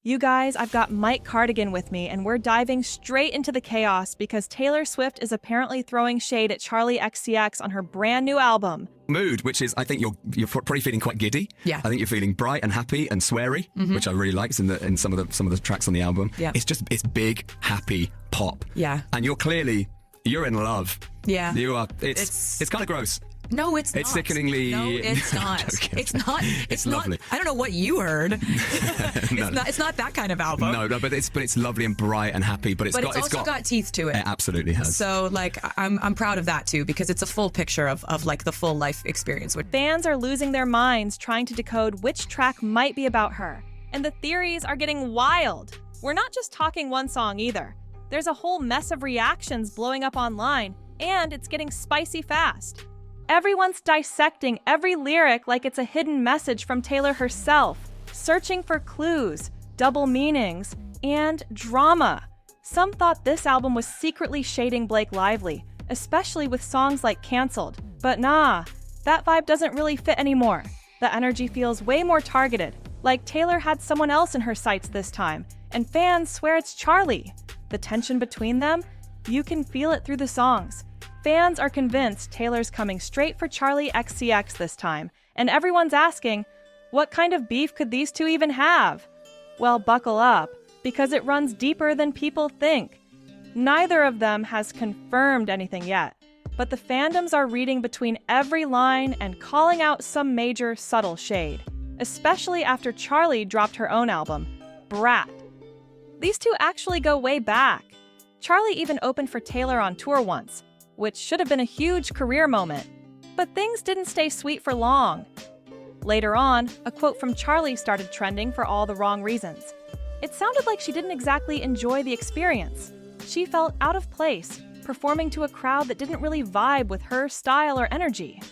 You guys, I've got Mike Cardigan with me, and we're diving straight into the chaos because Taylor Swift is apparently throwing shade at Charli XCX on her brand new album. Mood, which is, I think you're probably feeling quite giddy. Yeah. I think you're feeling bright and happy and sweary, which I really liked in some of the tracks on the album. Yeah. It's big, happy pop. Yeah. And you're in love. Yeah. You are. It's kind of gross. No, it's not. It's sickeningly. No, it's not. It's not. It's lovely. I don't know what you heard. It's not that kind of album. No, but it's lovely and bright and happy. But it's also got teeth to it. It absolutely has. So I'm proud of that too, because it's a full picture of like the full life experience. Fans are losing their minds trying to decode which track might be about her, and the theories are getting wild. We're not just talking one song either. There's a whole mess of reactions blowing up online, and it's getting spicy fast. Everyone's dissecting every lyric like it's a hidden message from Taylor herself, searching for clues, double meanings, and drama. Some thought this album was secretly shading Blake Lively, especially with songs like Cancelled. But nah, that vibe doesn't really fit anymore. The energy feels way more targeted, like Taylor had someone else in her sights this time, and fans swear it's Charli. The tension between them, you can feel it through the songs. Fans are convinced Taylor's coming straight for Charli XCX this time, and everyone's asking, what kind of beef could these two even have? Well, buckle up, because it runs deeper than people think. Neither of them has confirmed anything yet, but the fandoms are reading between every line and calling out some major subtle shade, especially after Charli dropped her own album, Brat. These two actually go way back. Charli even opened for Taylor on tour once, which should have been a huge career moment. But things didn't stay sweet for long. Later on, a quote from Charli started trending for all the wrong reasons. It sounded like she didn't exactly enjoy the experience. She felt out of place, performing to a crowd that didn't really vibe with her style or energy.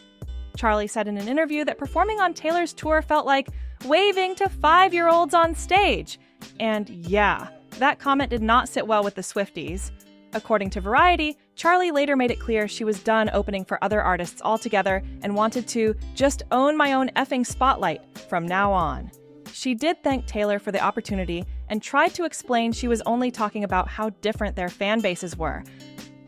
Charli said in an interview that performing on Taylor's tour felt like waving to 5-year-olds on stage. And yeah, that comment did not sit well with the Swifties. According to Variety, Charli later made it clear she was done opening for other artists altogether and wanted to just own my own effing spotlight from now on. She did thank Taylor for the opportunity and tried to explain she was only talking about how different their fan bases were.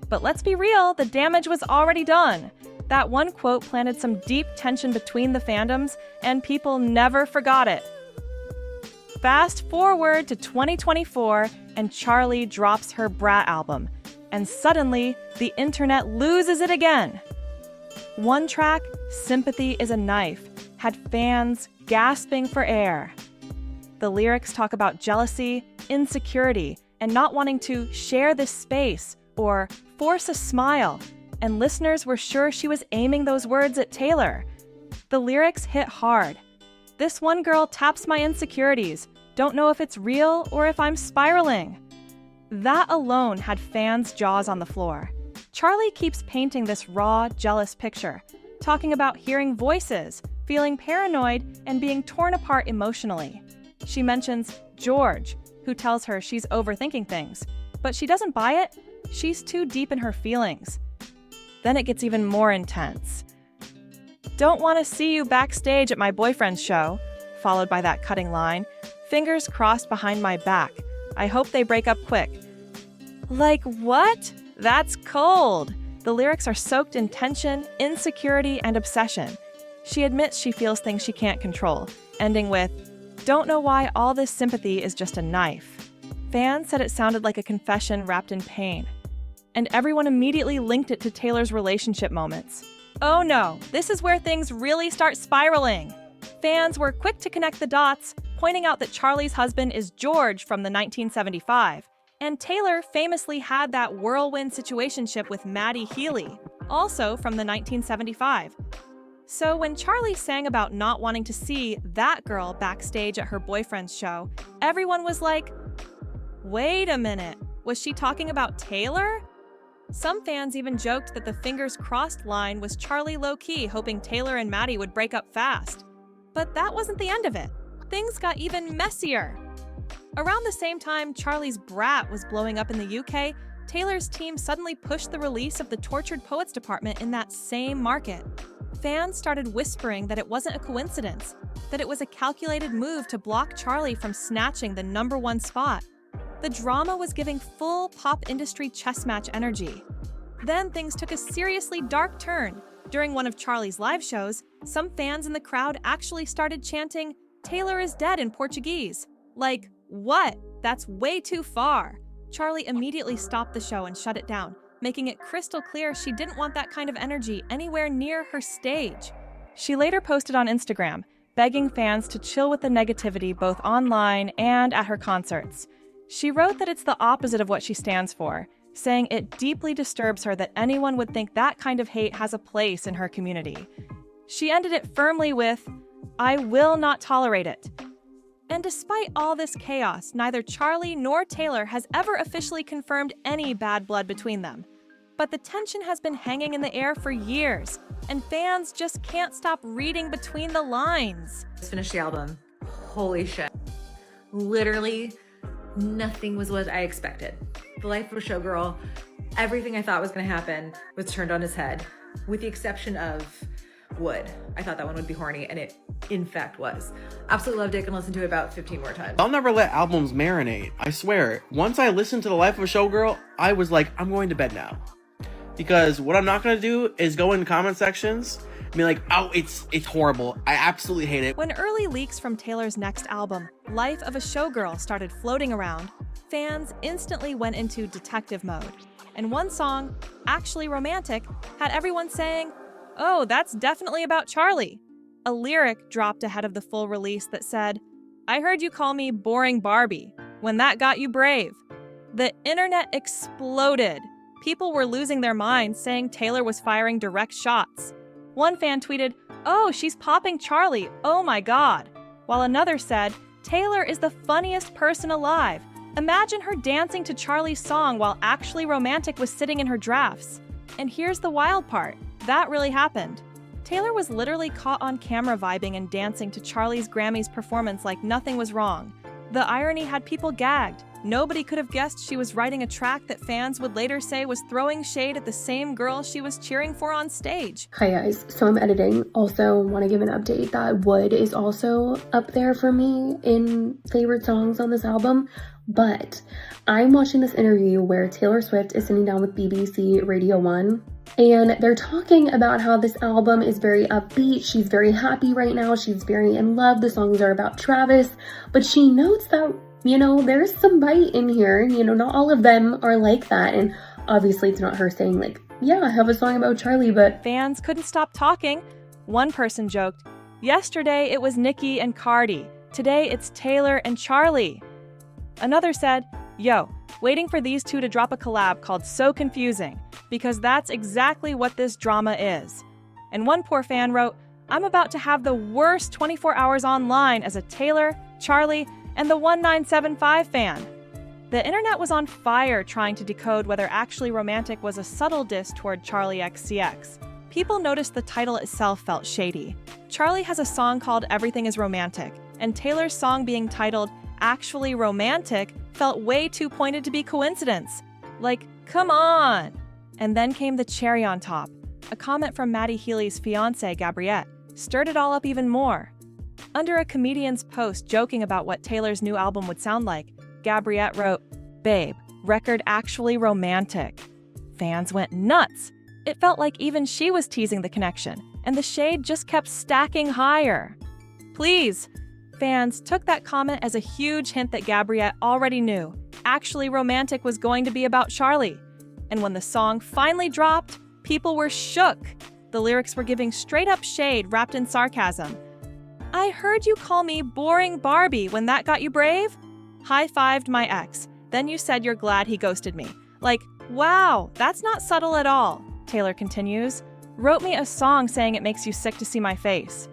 But let's be real, the damage was already done. That one quote planted some deep tension between the fandoms, and people never forgot it. Fast forward to 2024, and Charli drops her Brat album, and suddenly, the internet loses it again. One track, Sympathy is a Knife, had fans gasping for air. The lyrics talk about jealousy, insecurity, and not wanting to share this space or force a smile, and listeners were sure she was aiming those words at Taylor. The lyrics hit hard. This one girl taps my insecurities. Don't know if it's real or if I'm spiraling. That alone had fans' jaws on the floor. Charli keeps painting this raw, jealous picture, talking about hearing voices, feeling paranoid, and being torn apart emotionally. She mentions George, who tells her she's overthinking things, but she doesn't buy it. She's too deep in her feelings. Then it gets even more intense. Don't want to see you backstage at my boyfriend's show, followed by that cutting line. Fingers crossed behind my back. I hope they break up quick. Like what? That's cold. The lyrics are soaked in tension, insecurity, and obsession. She admits she feels things she can't control, ending with, "Don't know why all this sympathy is just a knife." Fans said it sounded like a confession wrapped in pain. And everyone immediately linked it to Taylor's relationship moments. Oh no, this is where things really start spiraling. Fans were quick to connect the dots, pointing out that Charli's husband is George from the 1975, and Taylor famously had that whirlwind situationship with Maddie Healy, also from the 1975. So when Charli sang about not wanting to see that girl backstage at her boyfriend's show, everyone was like, wait a minute, was she talking about Taylor? Some fans even joked that the fingers crossed line was Charli low-key hoping Taylor and Maddie would break up fast. But that wasn't the end of it. Things got even messier. Around the same time Charli's Brat was blowing up in the UK, Taylor's team suddenly pushed the release of the Tortured Poets department in that same market. fans started whispering that it wasn't a coincidence, that it was a calculated move to block Charli from snatching the #1 spot. The drama was giving full pop industry chess match energy. Then things took a seriously dark turn. During one of Charli's live shows, some fans in the crowd actually started chanting, "Taylor is dead" in Portuguese. Like, what? That's way too far. Charli immediately stopped the show and shut it down, making it crystal clear she didn't want that kind of energy anywhere near her stage. She later posted on Instagram, begging fans to chill with the negativity both online and at her concerts. She wrote that it's the opposite of what she stands for, saying it deeply disturbs her that anyone would think that kind of hate has a place in her community. She ended it firmly with, "I will not tolerate it." And despite all this chaos, neither Charli nor Taylor has ever officially confirmed any bad blood between them. But the tension has been hanging in the air for years, and fans just can't stop reading between the lines. Just finished the album. Holy shit. Literally, nothing was what I expected. The life of a showgirl, everything I thought was gonna happen was turned on its head, with the exception of Wood. I thought that one would be horny, and it in fact was. Absolutely loved it, can listen to it about 15 more times. I'll never let albums marinate, I swear. Once I listened to The Life of a Showgirl, I was like, I'm going to bed now. Because what I'm not gonna do is go in comment sections and be like, oh, it's horrible. I absolutely hate it. When early leaks from Taylor's next album, Life of a Showgirl, started floating around, fans instantly went into detective mode. And one song, Actually Romantic, had everyone saying, "Oh, that's definitely about Charli." A lyric dropped ahead of the full release that said, "I heard you call me boring Barbie. When that got you brave." The internet exploded. People were losing their minds, saying Taylor was firing direct shots. One fan tweeted, "Oh, she's popping Charli, oh my god." While another said, "Taylor is the funniest person alive. Imagine her dancing to Charli's song while Actually Romantic was sitting in her drafts." And here's the wild part. That really happened. Taylor was literally caught on camera vibing and dancing to Charli's Grammys performance like nothing was wrong. The irony had people gagged. Nobody could have guessed she was writing a track that fans would later say was throwing shade at the same girl she was cheering for on stage. Hi guys, so I'm editing. Also want to give an update that Wood is also up there for me in favorite songs on this album. But I'm watching this interview where Taylor Swift is sitting down with BBC Radio 1, and they're talking about how this album is very upbeat. She's very happy right now. She's very in love. The songs are about Travis, but she notes that, you know, there's some bite in here. You know, not all of them are like that. And obviously it's not her saying like, yeah, I have a song about Charli, but fans couldn't stop talking. One person joked, "Yesterday it was Nicki and Cardi. Today it's Taylor and Charli." Another said, "Yo, waiting for these two to drop a collab called So Confusing, because that's exactly what this drama is." And one poor fan wrote, "I'm about to have the worst 24 hours online as a Taylor, Charli, and the 1975 fan." The internet was on fire trying to decode whether Actually Romantic was a subtle diss toward Charli XCX. People noticed the title itself felt shady. Charli has a song called Everything is Romantic, and Taylor's song being titled Actually Romantic felt way too pointed to be coincidence. Like, come on! And then came the cherry on top. A comment from Maddie Healy's fiancée, Gabriette, stirred it all up even more. Under a comedian's post joking about what Taylor's new album would sound like, Gabriette wrote, "Babe, record actually romantic." Fans went nuts. It felt like even she was teasing the connection, and the shade just kept stacking higher. Please! Fans took that comment as a huge hint that Gabriette already knew Actually Romantic was going to be about Charli. And when the song finally dropped, people were shook. The lyrics were giving straight-up shade wrapped in sarcasm. "I heard you call me boring Barbie when that got you brave?" High-fived my ex. Then you said you're glad he ghosted me. Like, wow, that's not subtle at all. Taylor continues. "Wrote me a song saying it makes you sick to see my face."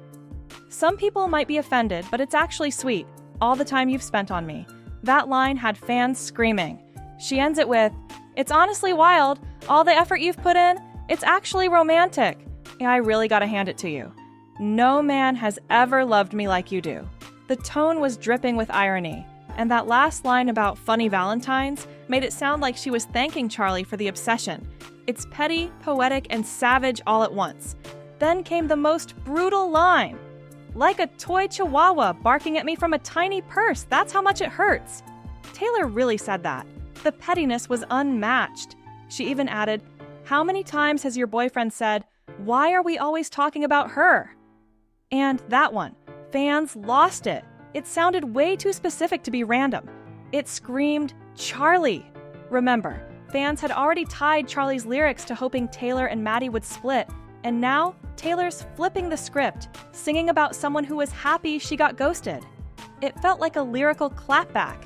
Some people might be offended, but it's actually sweet. All the time you've spent on me. That line had fans screaming. She ends it with, "It's honestly wild. All the effort you've put in, it's actually romantic. Yeah, I really gotta hand it to you. No man has ever loved me like you do." The tone was dripping with irony, and that last line about funny Valentines made it sound like she was thanking Charli for the obsession. It's petty, poetic, and savage all at once. Then came the most brutal line. Like a toy chihuahua barking at me from a tiny purse, that's how much it hurts. Taylor really said that. The pettiness was unmatched. She even added, how many times has your boyfriend said, why are we always talking about her? And that one, fans lost it. It sounded way too specific to be random. It screamed, Charli. Remember, fans had already tied Charli's lyrics to hoping Taylor and Maddie would split, and now Taylor's flipping the script, singing about someone who was happy she got ghosted. It felt like a lyrical clapback.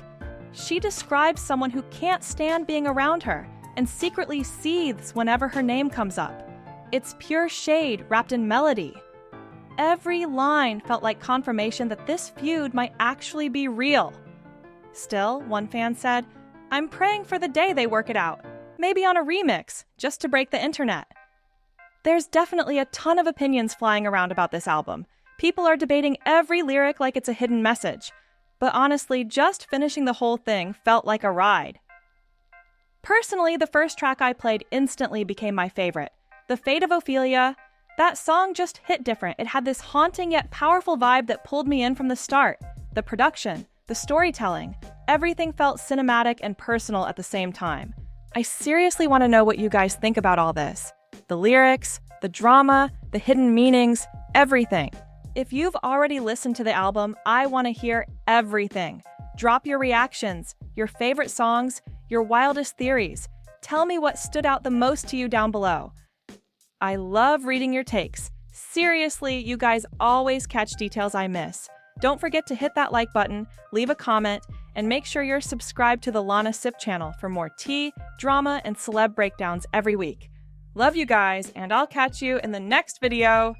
She describes someone who can't stand being around her and secretly seethes whenever her name comes up. It's pure shade wrapped in melody. Every line felt like confirmation that this feud might actually be real. Still, one fan said, I'm praying for the day they work it out, maybe on a remix, just to break the internet. There's definitely a ton of opinions flying around about this album. People are debating every lyric like it's a hidden message. But honestly, just finishing the whole thing felt like a ride. Personally, the first track I played instantly became my favorite. The Fate of Ophelia. That song just hit different. It had this haunting yet powerful vibe that pulled me in from the start. The production, the storytelling, everything felt cinematic and personal at the same time. I seriously want to know what you guys think about all this. The lyrics, the drama, the hidden meanings, everything. If you've already listened to the album, I want to hear everything. Drop your reactions, your favorite songs, your wildest theories. Tell me what stood out the most to you down below. I love reading your takes. Seriously, you guys always catch details I miss. Don't forget to hit that like button, leave a comment, and make sure you're subscribed to the Lana Sip channel for more tea, drama, and celeb breakdowns every week. Love you guys, and I'll catch you in the next video.